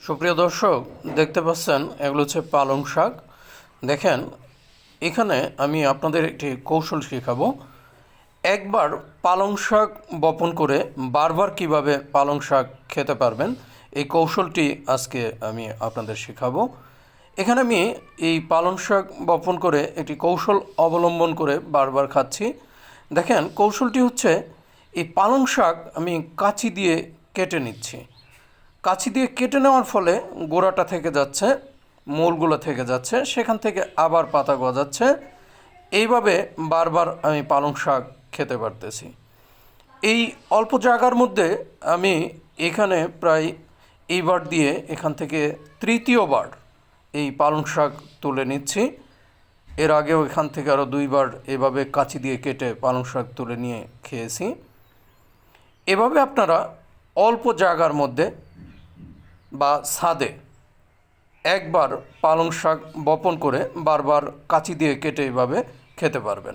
সুপ্রিয় দর্শক, দেখতে পাচ্ছেন এগুলো হচ্ছে পালং শাক। দেখেন, এখানে আমি আপনাদের একটি কৌশল শেখাবো। একবার পালং শাক বপন করে বারবার কিভাবে পালং শাক খেতে পারবেন, এই কৌশলটি আজকে আমি আপনাদের শেখাবো। এখানে আমি এই পালং শাক বপন করে একটি কৌশল অবলম্বন করে বারবার খাচ্ছি। দেখেন, কৌশলটি হচ্ছে এই পালং শাক আমি কাঁচি দিয়ে কেটে নিচ্ছি। কাঁচি দিয়ে কেটে নেওয়ার ফলে গোড়াটা থেকে যাচ্ছে, মূলগুলো থেকে যাচ্ছে, সেখান থেকে আবার পাতা গজাচ্ছে। এইভাবে বারবার আমি পালং শাক খেতে পারতেছি। এই অল্প জায়গার মধ্যে আমি এখানে প্রায় এইবার দিয়ে এখান থেকে তৃতীয়বার এই পালং শাক তুলে নিচ্ছি। এর আগেও এখান থেকে আরও দুইবার এভাবে কাঁচি দিয়ে কেটে পালং শাক তুলে নিয়ে খেয়েছি। এভাবে আপনারা অল্প জায়গার মধ্যে বা ছাদে একবার পালং শাক বপন করে বারবার কাঁচি দিয়ে কেটে এভাবে খেতে পারবেন।